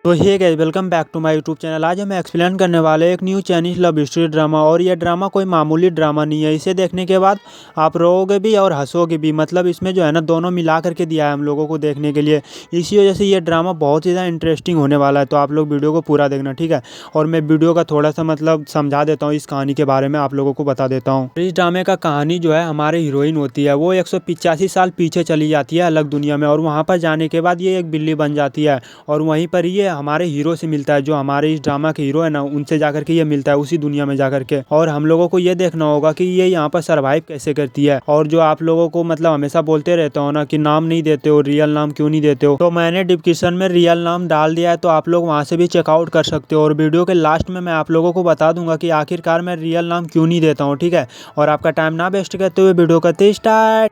तो hey guys, welcome back to my YouTube channel. आज हम एक्सप्लेन करने वाले एक new Chinese love story drama. और यह ड्रामा कोई मामूली ड्रामा नहीं है। इसे देखने के बाद आप रोओगे भी और हंसोगे भी। मतलब इसमें जो है ना, दोनों मिला करके दिया है हम लोगों को देखने के लिए। इसी वजह से ये ड्रामा बहुत ही ज़्यादा इंटरेस्टिंग होने वाला है। तो आप लोग वीडियो को पूरा देखना, ठीक है। और मैं वीडियो का थोड़ा सा मतलब समझा देता हूँ, इस कहानी के बारे में आप लोगों को बता देता हूँ। इस ड्रामे का कहानी जो है, हमारे हीरोइन होती है, वो 185 साल पीछे चली जाती है अलग दुनिया में। और वहाँ पर जाने के बाद ये एक बिल्ली बन जाती है। और वहीं पर ये हमारे हीरो से मिलता है, जो हमारे इस ड्रामा के हीरो है ना, उनसे जाकर के ये मिलता है उसी दुनिया में जाकर के। और हम लोगों को ये देखना होगा कि ये यहाँ पर सरवाइव कैसे करती है। और जो आप लोगों को मतलब हमेशा बोलते रहता हो ना कि नाम नहीं देते हो, रियल नाम क्यों नहीं देते हो, तो मैंने डिस्क्रिप्शन में रियल नाम डाल दिया है, तो आप लोग वहाँ से भी चेकआउट कर सकते हो। और वीडियो के लास्ट में मैं आप लोगों को बता दूंगा कि आखिरकार मैं रियल नाम क्यों नहीं देता हूँ, ठीक है। और आपका टाइम ना वेस्ट करते हुए वीडियो करते स्टार्ट।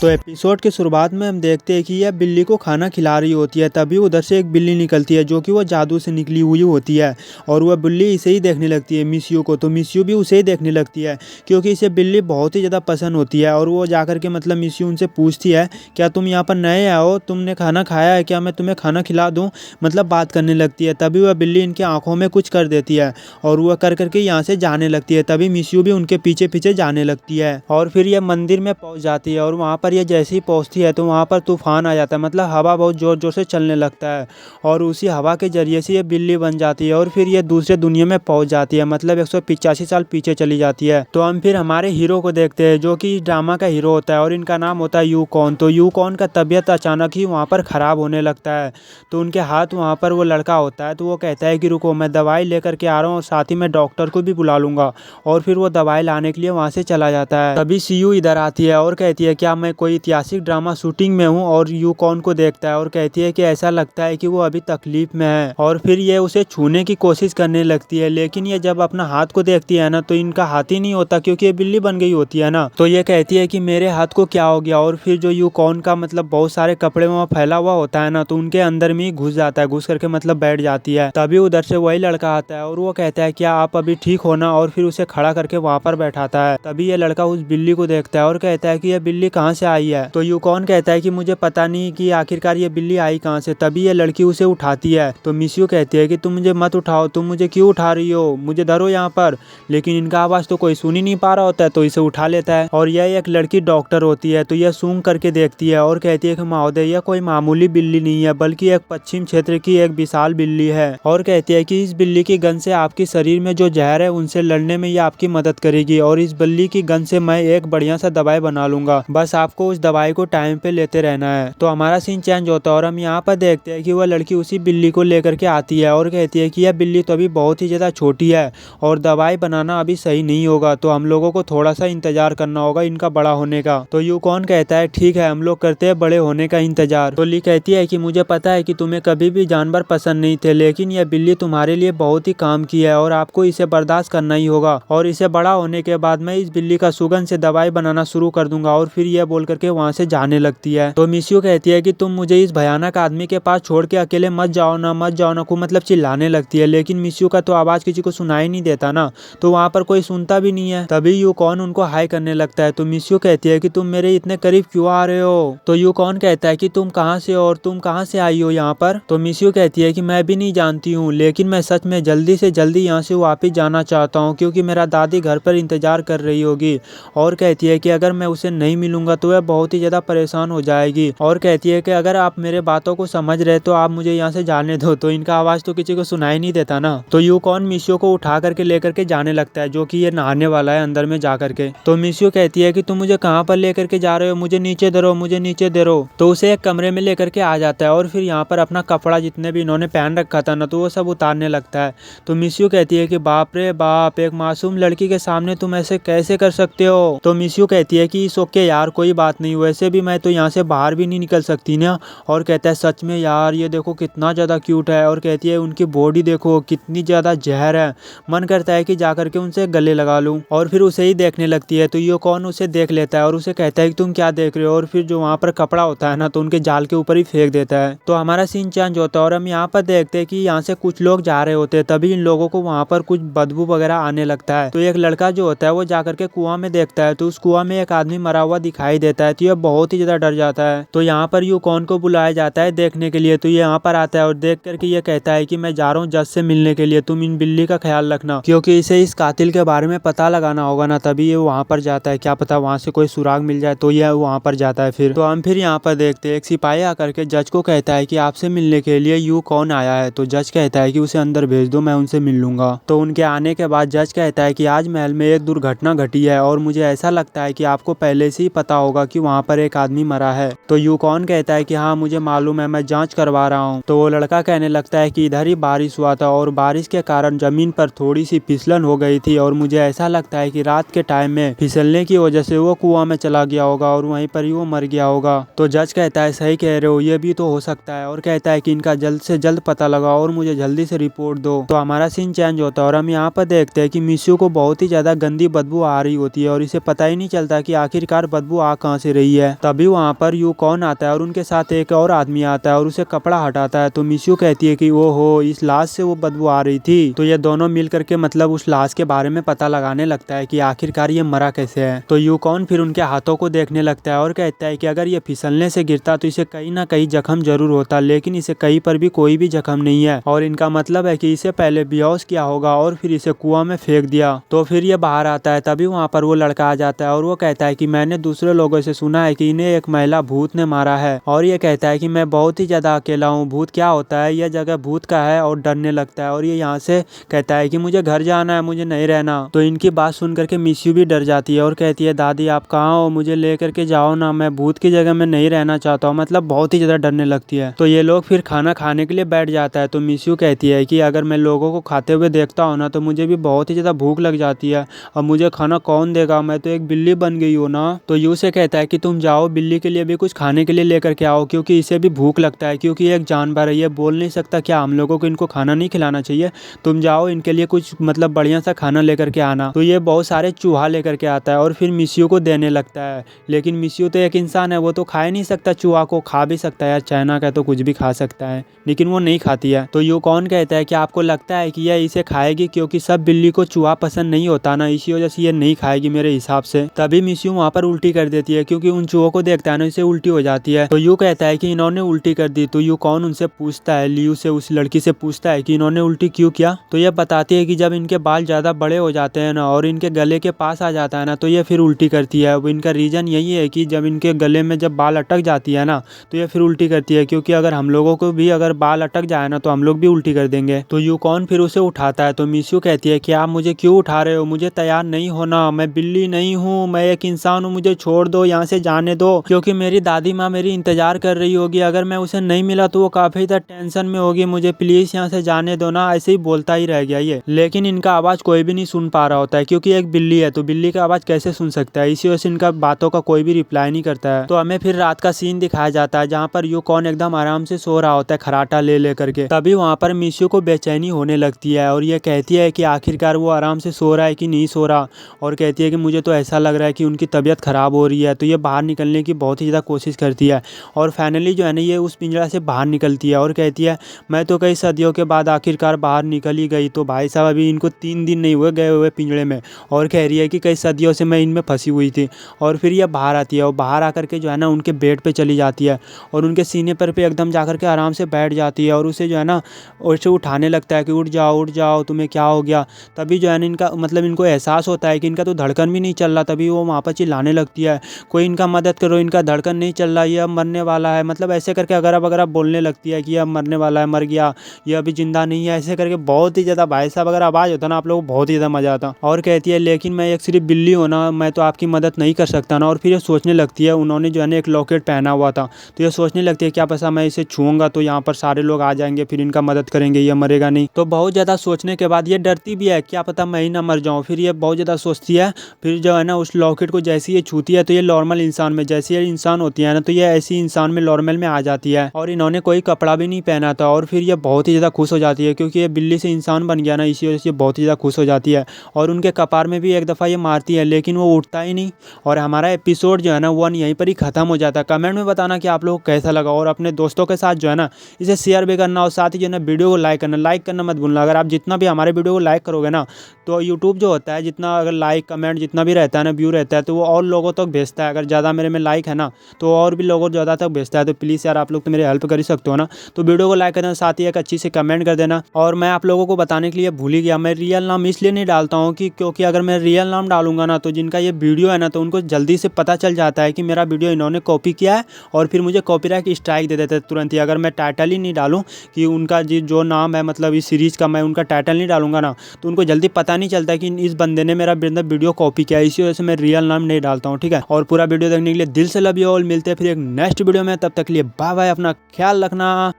तो एपिसोड की शुरुआत में हम देखते हैं कि यह बिल्ली को खाना खिला रही होती है। तभी उधर से एक बिल्ली निकलती है, जो कि वो जादू से निकली हुई होती है। और वह बिल्ली इसे ही देखने लगती है, मिस्यू को। तो मिस्यू भी उसे ही देखने लगती है, क्योंकि इसे बिल्ली बहुत ही ज़्यादा पसंद होती है। और वो जाकर के मतलब मिस्यू उनसे पूछती है, क्या तुम यहाँ पर नए आओ, तुमने खाना खाया है क्या, मैं तुम्हें खाना खिला दूँ। मतलब बात करने लगती है। तभी वह बिल्ली इनकी आँखों में कुछ कर देती है और वह कर करके यहाँ से जाने लगती है। तभी मिस्यू भी उनके पीछे पीछे जाने लगती है। और फिर यह मंदिर में पहुँच जाती है। और वहाँ पर ये जैसे ही पहुंचती है तो वहाँ पर तूफान आ जाता है। मतलब हवा बहुत जोर जोर से चलने लगता है। और उसी हवा के जरिए से ये बिल्ली बन जाती है। और फिर ये दूसरे दुनिया में पहुंच जाती है, मतलब 185 साल पीछे चली जाती है। तो हम फिर हमारे हीरो को देखते हैं, जो कि ड्रामा का हीरो होता है। और इनका नाम होता है यूकॉन। तो यूकॉन का तबीयत अचानक ही वहाँ पर ख़राब होने लगता है। तो उनके हाथ वहाँ पर वो लड़का होता है, तो वो कहता है कि रुको, मैं दवाई लेकर के आ रहा हूँ और साथ ही मैं डॉक्टर को भी बुला लूँगा। और फिर वो दवाई लाने के लिए वहाँ से चला जाता है। तभी सीयू इधर आती है और कहती है, क्या मैं कोई ऐतिहासिक ड्रामा शूटिंग में हूँ। और यूकॉन को देखता है और कहती है कि ऐसा लगता है कि वो अभी तकलीफ में है। और फिर ये उसे छूने की कोशिश करने लगती है, लेकिन ये जब अपना हाथ को देखती है ना, तो इनका हाथ ही नहीं होता, क्योंकि ये बिल्ली बन गई होती है ना। तो ये कहती है कि मेरे हाथ को क्या हो गया। और फिर जो यूकॉन का मतलब बहुत सारे कपड़े में फैला हुआ होता है ना, तो उनके अंदर में ही घुस जाता है, घुस करके मतलब बैठ जाती है। तभी उधर से वही लड़का आता है और वो कहता है, क्या आप अभी ठीक हो ना। और फिर उसे खड़ा करके वहाँ पर बैठाता है। तभी ये लड़का उस बिल्ली को देखता है और कहता है कि यह बिल्ली कहाँ से आई है। तो यूकॉन कहता है कि मुझे पता नहीं कि आखिरकार ये बिल्ली आई कहाँ से। तभी ये लड़की उसे उठाती है। तो मिस्यू कहती है कि तुम मुझे मत उठाओ, तुम मुझे क्यों उठा रही हो, मुझे धरो यहाँ पर। लेकिन इनका आवाज़ तो कोई सुन ही नहीं पा रहा होता है, तो इसे उठा लेता है। और यह एक लड़की डॉक्टर होती है, तो यह सूंघ करके देखती है और कहती है कि महोदय, यह कोई मामूली बिल्ली नहीं है, बल्कि एक पश्चिम क्षेत्र की एक विशाल बिल्ली है। और कहती है कि इस बिल्ली की गंध से आपके शरीर में जो जहर है उनसे लड़ने में ये आपकी मदद करेगी। और इस बिल्ली की गंध से मैं एक बढ़िया सा दवाई बना लूंगा, बस आपको उस दवाई को टाइम पे लेते रहना है। तो हमारा सीन चेंज होता है और हम यहाँ पर देखते हैं कि वह लड़की उसी बिल्ली को लेकर के आती है और कहती है कि यह बिल्ली तो अभी बहुत ही ज़्यादा छोटी है और दवाई बनाना अभी सही नहीं होगा, तो हम लोगों को थोड़ा सा इंतजार करना होगा इनका बड़ा होने का। तो यूकॉन कहता है, ठीक है, हम लोग करते हैं बड़े होने का इंतजार। तो ली कहती है कि मुझे पता है कि तुम्हें कभी भी जानवर पसंद नहीं थे, लेकिन यह बिल्ली तुम्हारे लिए बहुत ही काम की है और आपको इसे बर्दाश्त करना ही होगा। और इसे बड़ा होने के बाद मैं इस बिल्ली का सुगंध से दवाई बनाना शुरू कर दूंगा। और फिर यह बोल करके वहाँ से जाने लगती है। तो मिस्यू कहती है कि तुम मुझे इस भयानक आदमी के पास छोड़ के अकेले मत जाओ ना, मत जाओ ना, को मतलब चिल्लाने लगती है। लेकिन मिस्यू का तो आवाज किसी को सुनाई नहीं देता ना, तो वहाँ पर कोई सुनता भी नहीं है। तभी यूकॉन उनको हाई करने लगता है। तो मिस्यू कहती है कि तुम मेरे इतने करीब क्यों आ रहे हो। तो यूकॉन कहता है कि तुम कहाँ से हो और तुम कहाँ से आई हो यहाँ पर। तो मिस्यू कहती है कि मैं भी नहीं जानती हूँ, लेकिन मैं सच में जल्दी से जल्दी यहाँ से वापिस जाना चाहता हूँ, क्योंकि मेरा दादी घर पर इंतजार कर रही होगी। और कहती है कि अगर मैं उसे नहीं मिलूंगा तो वह बहुत ही ज्यादा परेशान हो जाएगी। और कहती है कि अगर आप मेरे बातों को समझ रहे तो आप मुझे यहाँ से जाने दो। तो इनका आवाज तो किसी को सुनाई नहीं देता ना। तो यूकॉन मिस्यू को उठा करके लेकर के जाने लगता है, जो कि ये नहाने वाला है अंदर में जा करके। तो मिस्यू कहती है कि तुम मुझे कहाँ पर लेकर के जा रहे हो, मुझे नीचे धरो, मुझे नीचे धरो। तो उसे एक कमरे में लेकर के आ जाता है और फिर यहाँ पर अपना कपड़ा जितने भी इन्होंने पहन रखा था ना, तो वो सब उतारने लगता है। तो मिस्यू कहती है कि बाप रे बाप, एक मासूम लड़की के सामने तुम ऐसे कैसे कर सकते हो। तो मिस्यू कहती है कि इस ओके यार, कोई बात नहीं, वैसे भी मैं तो यहाँ से बाहर भी नहीं निकल सकती ना। और कहता है, सच में यार, ये देखो कितना ज़्यादा क्यूट है। और कहती है, उनकी बॉडी देखो कितनी ज़्यादा जहर है, मन करता है कि जाकर के उनसे गले लगा लूं। और फिर उसे ही देखने लगती है। तो यूकॉन उसे देख लेता है और उसे कहता है कि तुम क्या देख रहे हो। और फिर जो वहाँ पर कपड़ा होता है ना, तो उनके जाल के ऊपर ही फेंक देता है। तो हमारा सीन चेंज होता है और हम यहाँ पर देखते हैं कि यहाँ से कुछ लोग जा रहे होते हैं। तभी इन लोगों को वहाँ पर कुछ बदबू वगैरह आने लगता है। तो एक लड़का जो होता है वो जाकर के कुआं में देखता है, तो उस कुआं में एक आदमी मरा हुआ दिखाई देता है तो ये बहुत ही ज्यादा डर जाता है। तो यहाँ पर यूकॉन को बुलाया जाता है देखने के लिए। तो ये यहाँ पर आता है और देख करके ये कहता है कि मैं जा रहा हूँ जज से मिलने के लिए, तुम इन बिल्ली का ख्याल रखना, क्योंकि इसे इस कातिल के बारे में पता लगाना होगा ना, तभी ये वहाँ पर जाता है। क्या पता वहाँ से कोई सुराग मिल जाए, तो ये वहाँ पर जाता है। फिर तो हम फिर यहाँ पर देखते हैं एक सिपाही आकर के जज को कहता है कि आपसे मिलने के लिए यूकॉन आया है। तो जज कहता है कि उसे अंदर भेज दो, मैं उनसे मिल लूंगा। तो उनके आने के बाद जज कहता है कि आज महल में एक दुर्घटना घटी है और मुझे ऐसा लगता है कि आपको पहले से ही पता होगा कि वहाँ पर एक आदमी मरा है। तो यूकॉन कहता है कि हाँ मुझे मालूम है, मैं जांच करवा रहा हूँ। तो वो लड़का कहने लगता है कि इधर ही बारिश हुआ था और बारिश के कारण जमीन पर थोड़ी सी फिसलन हो गई थी और मुझे ऐसा लगता है कि रात के टाइम में फिसलने की वजह से वो कुआं में चला गया होगा और वहीं पर ही वो मर गया होगा। तो जज कहता है सही कह रहे हो, ये भी तो हो सकता है, और कहता है कि इनका जल्द से जल्द पता लगाओ और मुझे जल्दी से रिपोर्ट दो। तो हमारा सीन चेंज होता है और हम यहाँ पर देखते हैं कि मिस्यू को बहुत ही ज्यादा गंदी बदबू आ रही होती है और इसे पता ही नहीं चलता कि आखिरकार बदबू आ कहाँ से रही है। तभी वहाँ पर यूकॉन आता है और उनके साथ एक और आदमी आता है और उसे कपड़ा हटाता है। तो मिस्यू कहती है कि ओ हो, इस लाश से वो बदबू आ रही थी। तो ये दोनों मिल करके मतलब उस लाश के बारे में पता लगाने लगता है कि आखिरकार ये मरा कैसे है। तो यूकॉन फिर उनके हाथों को देखने लगता है और कहता है कि अगर ये फिसलने से गिरता तो इसे कहीं ना कहीं जख्म जरूर होता, लेकिन इसे कहीं पर भी कोई भी जख्म नहीं है और इनका मतलब है कि इसे पहले बेहोश किया होगा और फिर इसे कुआं में फेंक दिया। तो फिर ये बाहर आता है, तभी वहाँ पर वो लड़का आ जाता है और वो कहता है कि मैंने दूसरे लोगों से सुना है कि इन्हें एक महिला भूत ने मारा है, और ये कहता है कि मैं बहुत ही ज्यादा अकेला हूँ, भूत क्या होता है, यह जगह भूत का है, और डरने लगता है और ये यहाँ से कहता है कि मुझे घर जाना है, मुझे नहीं रहना। तो इनकी बात सुन करके मिस्यू भी डर जाती है और कहती है दादी आप कहाँ हो, मुझे ले करके जाओ ना, मैं भूत की जगह में नहीं रहना चाहता हूँ, मतलब बहुत ही ज्यादा डरने लगती है। तो ये लोग फिर खाना खाने के लिए बैठ जाता है। तो मिस्यू कहती है कि अगर मैं लोगों को खाते हुए देखता हूँ ना तो मुझे भी बहुत ही ज्यादा भूख लग जाती है, और मुझे खाना कौन देगा, मैं तो एक बिल्ली बन गई हूँ ना। तो यू से कहता है कि तुम जाओ बिल्ली के लिए भी कुछ खाने के लिए लेकर के आओ, क्योंकि इसे भी भूख लगता है, क्योंकि एक जानवर है, ये बोल नहीं सकता, क्या हम लोगों को इनको खाना नहीं खिलाना चाहिए, तुम जाओ इनके लिए कुछ मतलब बढ़िया सा खाना लेकर के आना। तो ये बहुत सारे चूहा लेकर के आता है और फिर मिस्यू को देने लगता है, लेकिन मिस्यू तो एक इंसान है, वो तो खा ही नहीं सकता चूहा को, खा भी सकता है यार, चाइना का तो कुछ भी खा सकता है, लेकिन वो नहीं खाती है। तो यूकॉन कहता है कि आपको लगता है कि यह इसे खाएगी, क्योंकि सब बिल्ली को चूहा पसंद नहीं होता ना, इसी वजह से ये नहीं खाएगी मेरे हिसाब से। तभी मिस्यू वहाँ पर उल्टी कर देती है, क्योंकि उन चूहों को देखता है ना, इसे उल्टी हो जाती है। तो यू कहता है कि इन्होंने उल्टी कर दी। तो यूकॉन उनसे पूछता है, लियू से, उस लड़की से पूछता है कि इन्होंने उल्टी क्यों किया। तो ये बताती है कि जब इनके बाल ज्यादा बड़े हो जाते हैं ना और इनके गले के पास आ जाता है ना, तो ये फिर उल्टी करती है। अब इनका रीजन यही है कि जब इनके गले में जब बाल अटक जाती है ना तो ये फिर उल्टी करती है, क्योंकि अगर हम लोगों को भी अगर बाल अटक जाए ना तो हम लोग भी उल्टी कर देंगे। तो यूकॉन फिर उसे उठाता है। तो मिस्यू कहती है कि आप मुझे क्यों उठा रहे हो, मुझे तैयार नहीं होना, मैं बिल्ली नहीं हूँ, मैं एक इंसान हूँ, मुझे छोड़ दो, यहाँ से जाने दो, क्योंकि मेरी दादी माँ मेरी इंतजार कर रही होगी, अगर मैं उसे नहीं मिला तो वो काफी ज्यादा टेंशन में होगी, मुझे प्लीज यहाँ से जाने दो ना। ऐसे ही बोलता ही रह गया ये, लेकिन इनका आवाज कोई भी नहीं सुन पा रहा होता है, क्योंकि एक बिल्ली है तो बिल्ली का आवाज कैसे सुन सकता है, इसी वजह से इनका बातों का कोई भी रिप्लाई नहीं करता है। तो हमें फिर रात का सीन दिखाया जाता है जहाँ पर यूकॉन एकदम आराम से सो रहा होता है खराटा ले करके। तभी वहाँ पर मिस्यू को बेचैनी होने लगती है और ये कहती है कि आखिरकार वो आराम से सो रहा है कि नहीं सो रहा, और कहती है कि मुझे तो ऐसा लग रहा है कि उनकी तबीयत खराब हो रही है। तो ये बाहर निकलने की बहुत ही ज़्यादा कोशिश करती है और फाइनली जो है ना ये उस पिंजरा से बाहर निकलती है और कहती है मैं तो कई सदियों के बाद आखिरकार बाहर निकल ही गई। तो भाई साहब अभी इनको 3 दिन नहीं हुए गए हुए पिंजरे में, और कह रही है कि कई सदियों से मैं इनमें फंसी हुई थी। और फिर ये बाहर आती है और बाहर आकर के जो है ना उनके बेड पे चली जाती है और उनके सीने पर पे एकदम जाकर के आराम से बैठ जाती है और उसे जो है ना उसे उठाने लगता है कि उठ जाओ, तुम्हें क्या हो गया। तभी जो है ना इनका मतलब इनको एहसास होता है कि इनका तो धड़कन भी नहीं चल रहा। तभी वो वहाँ पर चिल्लाने लगती है कोई इनका मदद करो, इनका धड़कन नहीं चल रहा, ये अब मरने वाला है, मतलब ऐसे करके अगर बोलने लगती है कि अब मरने वाला है, मर गया, ये अभी जिंदा नहीं है, ऐसे करके बहुत ही ज़्यादा भाई साहब अगर आवाज़ होता ना आप लोगों को बहुत ही ज़्यादा मज़ा आता। और कहती है लेकिन मैं एक सिर्फ बिल्ली हूँ ना, मैं तो आपकी मदद नहीं कर सकता ना। और फिर ये सोचने लगती है, उन्होंने जो है ना एक लॉकेट पहना हुआ था, तो ये सोचने लगती है क्या पता मैं इसे छूऊंगा तो यहाँ पर सारे लोग आ जाएंगे, फिर इनका मदद करेंगे, ये मरेगा नहीं। तो बहुत ज़्यादा सोचने के बाद ये डरती भी है, क्या पता मैं ही ना मर जाऊँ। फिर ये बहुत ज़्यादा सोचती है, फिर जो है ना उस लॉकेट को जैसे ये छूती है तो ये नॉर्मल इंसान में, जैसे ये इंसान होती है ना तो ये ऐसी इंसान में नॉर्मल में आ जाती है। और इन्होंने कोई कपड़ा भी नहीं पहना था और फिर ये बहुत ही ज़्यादा खुश हो जाती है, क्योंकि ये बिल्ली से इंसान बन गया ना, इसी वजह से बहुत ही ज़्यादा खुश हो जाती है। और उनके कपार में भी एक दफ़ा ये मारती है, लेकिन वो उठता ही नहीं। और हमारा एपिसोड जो है ना 1 यहीं पर ही ख़त्म हो जाता है। कमेंट में बताना कि आप लोगों को कैसा लगा, और अपने दोस्तों के साथ जो है ना इसे शेयर भी करना, और साथ ही जो है ना वीडियो को लाइक करना मत भूलना। अगर आप जितना भी हमारे वीडियो को लाइक करोगे ना तो यूट्यूब जो होता है जितना अगर लाइक कमेंट जितना भी रहता है ना व्यू रहता है तो वो और लोगों तक भेजता है। भेजता है, अगर ज़्यादा मेरे में लाइक है ना तो और भी लोगों को ज़्यादा तक भेजता है। तो प्लीज़ यार आप लोग तो मेरी हेल्प कर ही सकते हो ना। तो वीडियो को लाइक करना, साथ ही एक अच्छी सी कमेंट कर देना। और मैं आप लोगों को बताने के लिए भूल ही गया, मैं रियल नाम इसलिए नहीं डालता हूँ कि क्योंकि अगर मैं रियल नाम डालूंगा ना तो जिनका ये वीडियो है ना तो उनको जल्दी से पता चल जाता है कि मेरा वीडियो इन्होंने कॉपी किया है और फिर मुझे कॉपीराइट स्ट्राइक दे देते हैं तुरंत ही। अगर मैं टाइटल ही नहीं डालूँ कि उनका जो नाम है, मतलब इस सीरीज़ का मैं उनका टाइटल नहीं डालूंगा ना तो उनको जल्दी पता नहीं चलता कि इस बंदे ने मेरा वीडियो कॉपी किया है। इसी वजह से मैं रियल नाम नहीं डालता हूँ, ठीक है। और पूरा वीडियो देखने के लिए दिल से लव यू ऑल। मिलते हैं फिर एक नेक्स्ट वीडियो में, तब तक के लिए बाय बाय, अपना ख्याल रखना।